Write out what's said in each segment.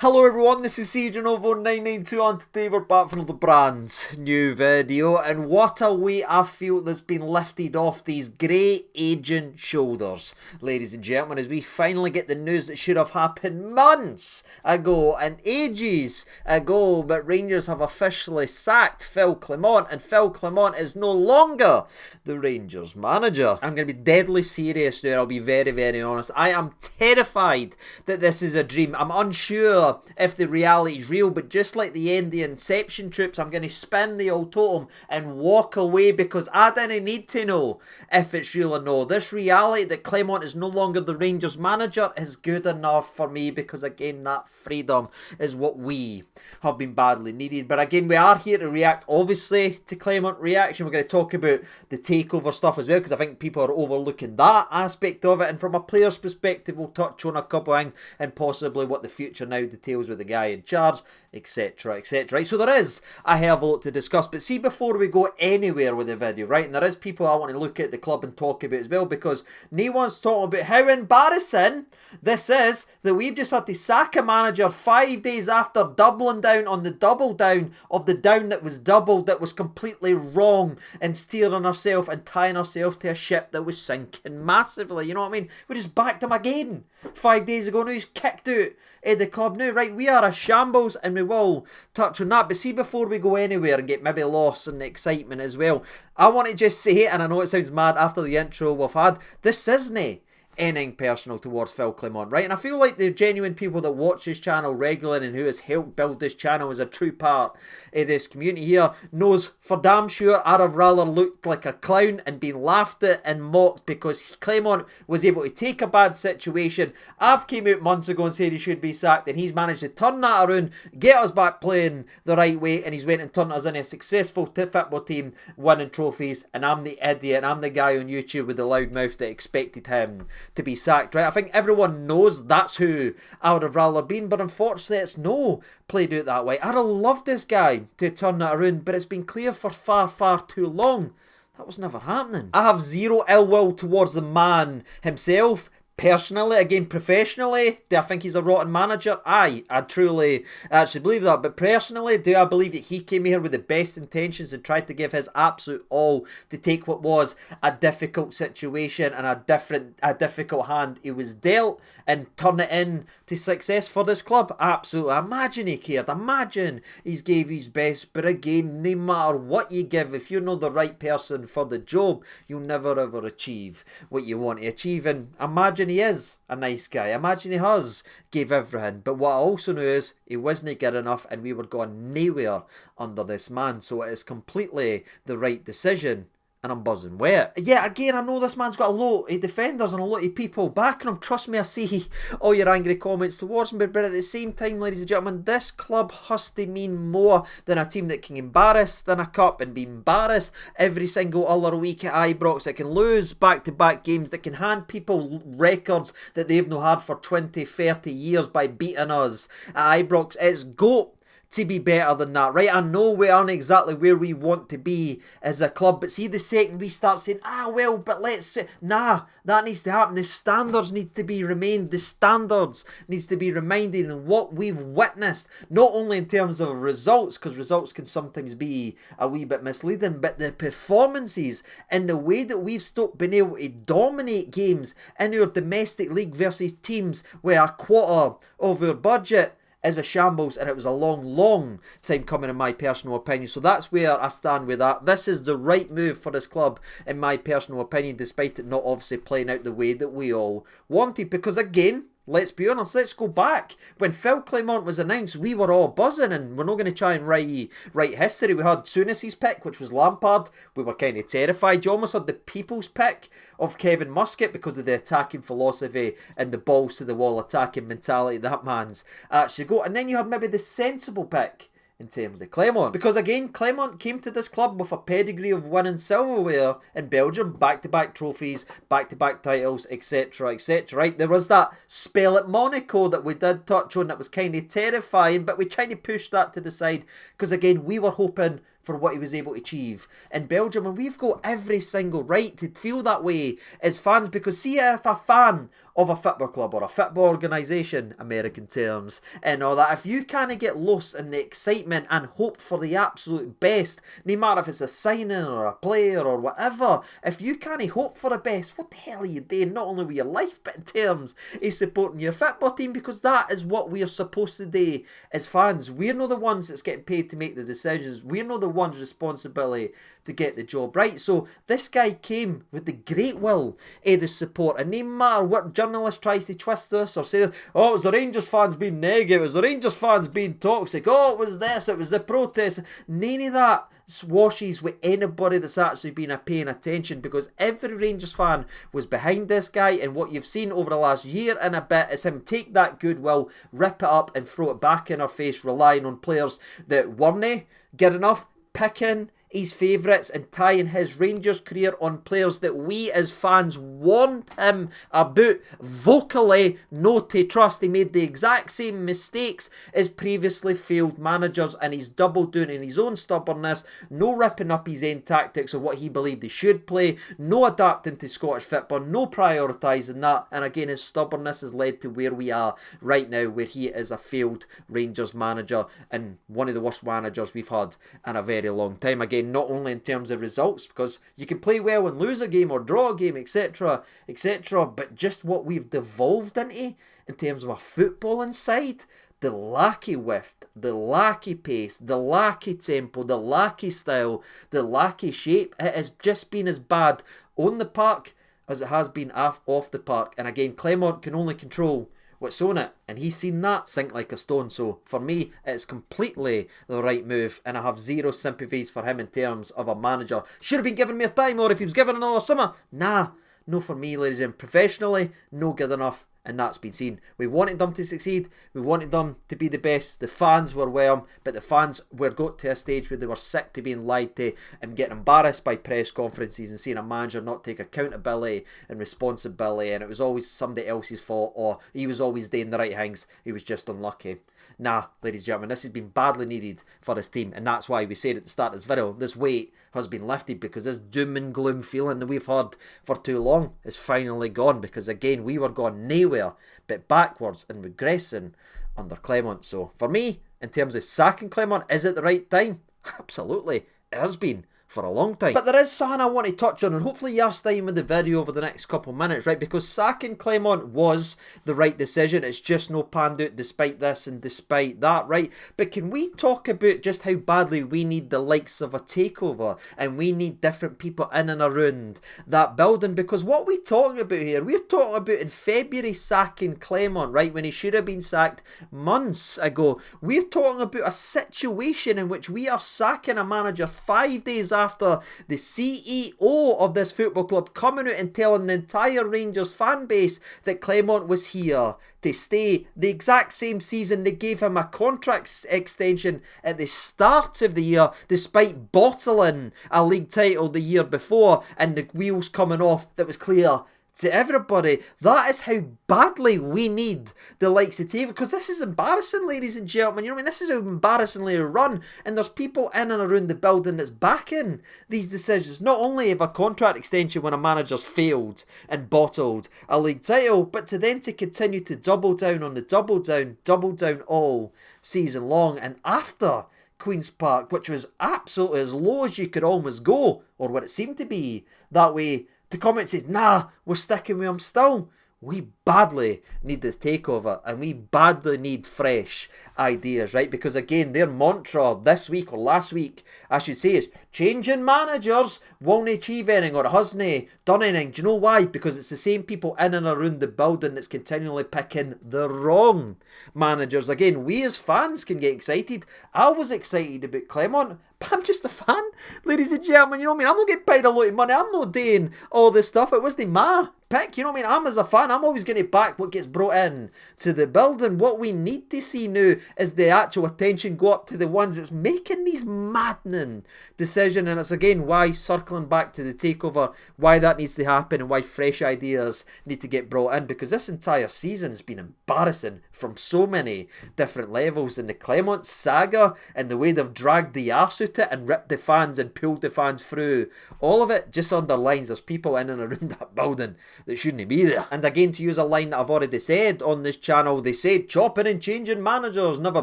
Hello everyone, this is CJNovo992 and today we're back for another brand new video, and what a weight I feel that's been lifted off these grey aging shoulders, ladies and gentlemen, as we finally get the news that should have happened months ago and ages ago, but Rangers have officially sacked Phil Clement, and Phil Clement is no longer the Rangers manager. I'm going to be deadly serious now, I'll be very, very honest. I am terrified that this is a dream. I'm unsure if the reality is real, but just like the end, the Inception troops, I'm going to spin the old totem and walk away because I didn't need to know if it's real or no. This reality that Clement is no longer the Rangers manager is good enough for me, because again, that freedom is what we have been badly needed. But again, we are here to react obviously to Clement reaction. We're going to talk about the takeover stuff as well, because I think people are overlooking that aspect of it, and from a player's perspective we'll touch on a couple of things and possibly what the future now details with the guy in charge, etc, etc. Right, so there is a hell of a lot to discuss, but see, before we go anywhere with the video, right, and there is people I want to look at the club and talk about as well, because no one's talking about how embarrassing this is that we've just had to sack a manager 5 days after doubling down on the double down of the down that was doubled, that was completely wrong, and steering ourselves and tying ourselves to a ship that was sinking massively. You know what I mean? We just backed him again 5 days ago. Now he's kicked out of the club now. Right, we are a shambles, and we will touch on that. But see, before we go anywhere and get maybe lost in the excitement as well, I want to just say, and I know it sounds mad after the intro we've had, this isn't anything personal towards Phil Clement, right? And I feel like the genuine people that watch this channel regularly and who has helped build this channel as a true part of this community here knows for damn sure I'd have rather looked like a clown and been laughed at and mocked because Clement was able to take a bad situation. I've came out months ago and said he should be sacked, and he's managed to turn that around, get us back playing the right way, and he's went and turned us into a successful football team, winning trophies, and I'm the idiot, I'm the guy on YouTube with the loud mouth that expected him to be sacked, right? I think everyone knows that's who I would have rather been, but unfortunately it's no played out that way. I'd have loved this guy to turn that around, but it's been clear for far, far too long that was never happening. I have zero ill will towards the man himself. Personally, again, professionally, do I think he's a rotten manager? Aye, I truly actually believe that. But personally, do I believe that he came here with the best intentions and tried to give his absolute all to take what was a difficult situation and a difficult hand he was dealt and turn it into success for this club? Absolutely. Imagine he cared. Imagine he's gave his best. But again, no matter what you give, if you're not the right person for the job, you'll never ever achieve what you want to achieve. And imagine he is a nice guy. Imagine he has gave everything. But what I also know is he wasn't good enough, and we were going nowhere under this man. So it is completely the right decision, and I'm buzzing wet. Yeah, again, I know this man's got a lot of defenders and a lot of people backing him. Trust me, I see all your angry comments towards him. But at the same time, ladies and gentlemen, this club has to mean more than a team that can embarrass than a cup and be embarrassed every single other week at Ibrox, that can lose back-to-back games, that can hand people records that they've not had for 20, 30 years by beating us at Ibrox. It's got to be better than that, right? I know we aren't exactly where we want to be as a club, but see, the second we start saying, well, but let's say, nah, that needs to happen. The standards needs to be remained. The standards needs to be reminded, and what we've witnessed, not only in terms of results, because results can sometimes be a wee bit misleading, but the performances and the way that we've stopped being able to dominate games in our domestic league versus teams where a quarter of our budget is a shambles, and it was a long time coming in my personal opinion. So that's where I stand with that. This is the right move for this club in my personal opinion, despite it not obviously playing out the way that we all wanted, because again, let's be honest, let's go back. When Phil Clement was announced, we were all buzzing, and we're not going to try and write history. We had Souness's pick, which was Lampard. We were kind of terrified. You almost had the people's pick of Kevin Muscat because of the attacking philosophy and the balls to the wall attacking mentality that man's actually got. And then you had maybe the sensible pick in terms of Clement, because again, Clement came to this club with a pedigree of winning silverware in Belgium, back-to-back trophies, back-to-back titles, etc, etc, right? There was that spell at Monaco that we did touch on that was kind of terrifying, but we tried to push that to the side, because again, we were hoping for what he was able to achieve in Belgium, and we've got every single right to feel that way as fans, because see, if a fan of a football club or a football organisation, American terms, and all that, if you kind of get lost in the excitement and hope for the absolute best, no matter if it's a signing or a player or whatever, if you kind of hope for the best, what the hell are you doing, not only with your life, but in terms of supporting your football team? Because that is what we are supposed to do as fans. We're not the ones that's getting paid to make the decisions. We're not the ones responsibility to get the job right. So this guy came with the great will of the support, and no matter what journalist tries to twist this or say, oh, it was the Rangers fans being negative, it was the Rangers fans being toxic, oh, it was this, it was the protest, none of that swashes with anybody that's actually been paying attention, because every Rangers fan was behind this guy, and what you've seen over the last year and a bit is him take that goodwill, rip it up and throw it back in our face, relying on players that weren't good enough, picking his favourites and tying his Rangers career on players that we as fans warned him about vocally not to trust. He made the exact same mistakes as previously failed managers, and he's doubled down in his own stubbornness, no ripping up his own tactics of what he believed he should play, no adapting to Scottish football, no prioritising that, and again his stubbornness has led to where we are right now, where he is a failed Rangers manager and one of the worst managers we've had in a very long time. Again, not only in terms of results, because you can play well and lose a game or draw a game, etc, etc, but just what we've devolved into in terms of a footballing side, the lack of width, the lack of pace, the lack of tempo, the lack of style, the lack of shape, it has just been as bad on the park as it has been off the park. And again, Clement can only control what's on it, and he's seen that sink like a stone. So for me, it's completely the right move, and I have zero sympathies for him in terms of a manager. Should have been given more time, or if he was given another summer, nah, no for me, ladies and professionally, no good enough. And that's been seen. We wanted them to succeed. We wanted them to be the best. The fans were well, but the fans were got to a stage where they were sick to being lied to and getting embarrassed by press conferences and seeing a manager not take accountability and responsibility, and it was always somebody else's fault, or he was always doing the right things, he was just unlucky. Nah, ladies and gentlemen, this has been badly needed for this team, and that's why we said at the start of this video, this weight has been lifted, because this doom and gloom feeling that we've had for too long is finally gone, because again, we were going nowhere but backwards and regressing under Clement. So for me, in terms of sacking Clement, is it the right time? Absolutely, it has been for a long time. But there is something I want to touch on, and hopefully you're staying with the video over the next couple of minutes, right? Because sacking Clement was the right decision. It's just no panned out despite this and despite that, right? But can we talk about just how badly we need the likes of a takeover, and we need different people in and around that building? Because what we're talking about here, we're talking about in February sacking Clement, right? When he should have been sacked months ago. We're talking about a situation in which we are sacking a manager 5 days after the CEO of this football club coming out and telling the entire Rangers fan base that Clement was here to stay the exact same season they gave him a contract extension at the start of the year, despite bottling a league title the year before and the wheels coming off. That was clear to everybody. That is how badly we need the likes of Taylor, because this is embarrassing, ladies and gentlemen. You know what I mean? This is how embarrassingly run, and there's people in and around the building that's backing these decisions. Not only of a contract extension when a manager's failed and bottled a league title, but to then to continue to double down on the double down all season long, and after Queen's Park, which was absolutely as low as you could almost go, or what it seemed to be that way, to come and say, nah, we're sticking with him still. We badly need this takeover, and we badly need fresh ideas, right? Because again, their mantra this week, or last week, I should say, is changing managers won't achieve anything, or it hasn't done anything. Do you know why? Because it's the same people in and around the building that's continually picking the wrong managers. Again, we as fans can get excited. I was excited about Clement, but I'm just a fan, ladies and gentlemen. You know what I mean? I'm not getting paid a lot of money. I'm not doing all this stuff. It wasn't my pick. You know what I mean? I'm as a fan, I'm always going to back what gets brought in to the building. What we need to see now is the actual attention go up to the ones that's making these maddening decisions. And it's again why, circling back to the takeover, why that needs to happen and why fresh ideas need to get brought in, because this entire season has been embarrassing from so many different levels. And the Clement saga and the way they've dragged the arse out it and ripped the fans and pulled the fans through, all of it just underlines there's people in and around that building that shouldn't be there. And again, to use a line that I've already said on this channel, they said chopping and changing managers never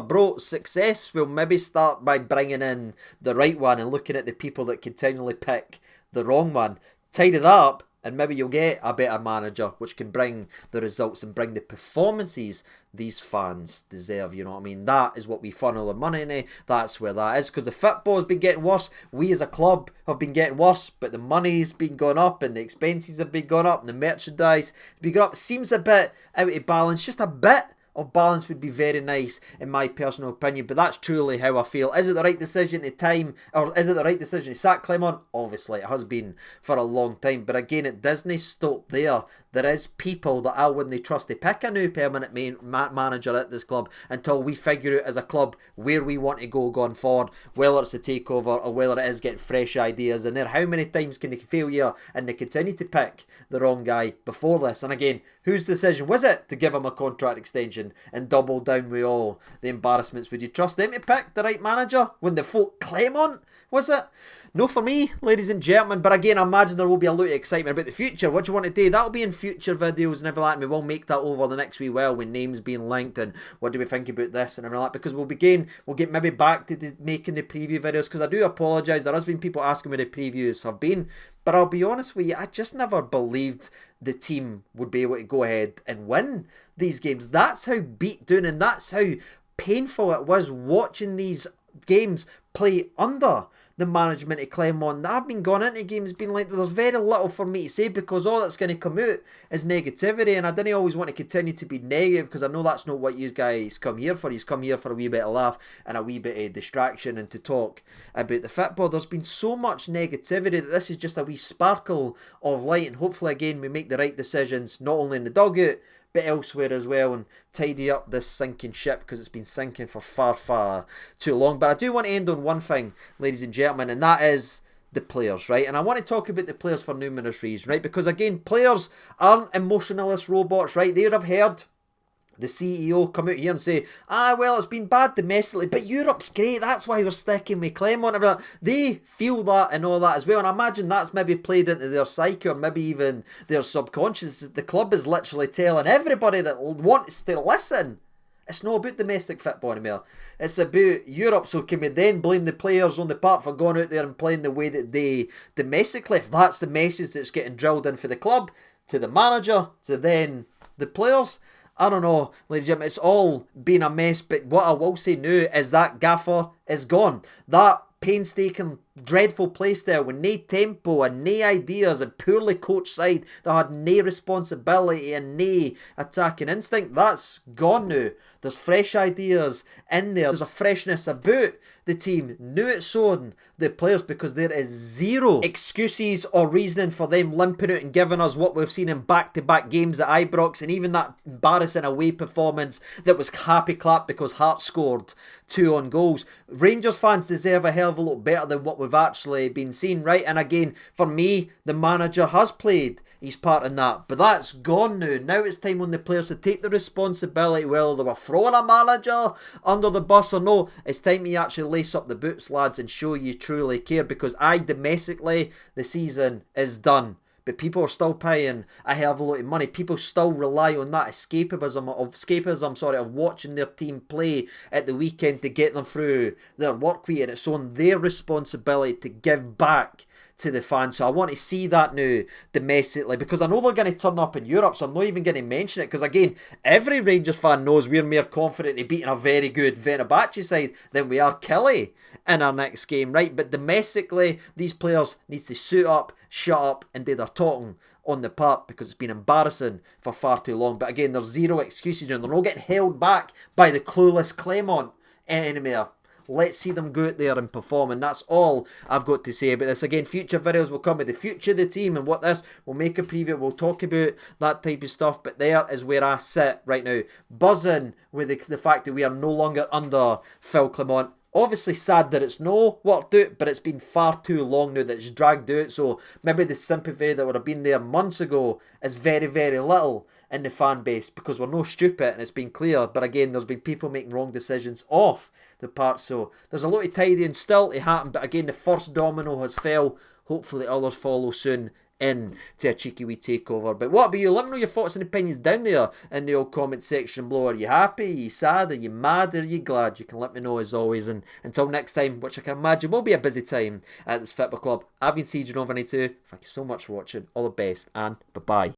brought success. We'll maybe start by bringing in the right one and looking at the people that continually pick the wrong one. Tidy that up, and maybe you'll get a better manager which can bring the results and bring the performances these fans deserve, you know what I mean? That is what we funnel the money in. That's where that is, because the football has been getting worse. We as a club have been getting worse, but the money's been going up and the expenses have been going up and the merchandise has been going up. Seems a bit out of balance, just a bit of balance would be very nice in my personal opinion, but that's truly how I feel. Is it the right decision to time, or is it the right decision to sack Clement? Obviously it has been for a long time, but again, it doesn't stop there. There is people that I wouldn't trust to pick a new permanent manager at this club until we figure out as a club where we want to go going forward, whether it's a takeover or whether it is getting fresh ideas. And then how many times can they fail you and they continue to pick the wrong guy before this? And again, whose decision was it to give him a contract extension and double down with all the embarrassments? Would you trust them to pick the right manager when the folk Clement was it? No for me, ladies and gentlemen. But again, I imagine there will be a lot of excitement about the future. What do you want to do? That'll be in future videos and everything like that. We will make that over the next wee while with names being linked and what do we think about this and everything like that. Because we'll get maybe back to making the preview videos, because I do apologise. There has been people asking me the previews have been. But I'll be honest with you, I just never believed the team would be able to go ahead and win these games. That's how beat down and that's how painful it was watching these games play under the management of Clement. I've been going into games being like, there's very little for me to say because all that's going to come out is negativity, and I didn't always want to continue to be negative because I know that's not what you guys come here for. You come here for a wee bit of laugh and a wee bit of distraction and to talk about the football. There's been so much negativity that this is just a wee sparkle of light, and hopefully again we make the right decisions, not only in the dugout but elsewhere as well, and tidy up this sinking ship because it's been sinking for far too long. But I do want to end on one thing, ladies and gentlemen, and that is the players, right? And I want to talk about the players for numerous reasons, right? Because again, players aren't emotionless robots, right? They would have heard the CEO come out here and say, well, it's been bad domestically, but Europe's great, that's why we're sticking with Clement. Everything. They feel that and all that as well, and I imagine that's maybe played into their psyche or maybe even their subconscious. The club is literally telling everybody that wants to listen, it's not about domestic football anymore. It's about Europe. So can we then blame the players on the part for going out there and playing the way that they domestically, if that's the message that's getting drilled in for the club, to the manager, to then the players? I don't know, ladies and gentlemen, it's all been a mess, but what I will say now is that gaffer is gone. That painstaking, dreadful play style with no tempo and no ideas and poorly coached side that had no responsibility and no attacking instinct, that's gone now. There's fresh ideas in there. There's a freshness about the team. Now it's shown the players, because there is zero excuses or reasoning for them limping out and giving us what we've seen in back-to-back games at Ibrox, and even that embarrassing away performance that was happy clap because Hearts scored 2 on goals. Rangers fans deserve a hell of a lot better than what we've actually been seeing, right? And again, for me, the manager has played his part in that, but that's gone now. Now it's time on the players to take the responsibility, whether they were throwing a manager under the bus or no. It's time you actually lace up the boots, lads, and show you truly care, because domestically, the season is done. But people are still paying a hell of a lot of money. People still rely on that escapism of watching their team play at the weekend to get them through their work week, and it's on their responsibility to give back to the fans. So I want to see that now domestically, because I know they're going to turn up in Europe, so I'm not even going to mention it, because again, every Rangers fan knows we're more confident in beating a very good Fenerbahce side than we are Kelly in our next game, right? But domestically, these players need to suit up, shut up and do their talking on the park, because it's been embarrassing for far too long. But again, there's zero excuses and they're not getting held back by the clueless Clement anymore. let's see them go out there and perform, and that's all I've got to say about this. Again, future videos will come with the future of the team and what this, we'll make a preview, we'll talk about that type of stuff, but there is where I sit right now, buzzing with the fact that we are no longer under Phil Clement. Obviously sad that it's no worked out, but it's been far too long now that it's dragged out, so maybe the sympathy that would have been there months ago is very, very little in the fan base, because we're no stupid and it's been clear. But again, there's been people making wrong decisions off the part, so there's a lot of tidying still to happen. But again, the first domino has fell, hopefully others follow soon in to a cheeky wee takeover. But what about you? Let me know your thoughts and opinions down there in the old comment section below. Are you happy? Are you sad? Are you mad? Are you glad? You can let me know as always. And until next time, which I can imagine will be a busy time at this football club, I've been CJ Over92. Thank you so much for watching. All the best and bye bye.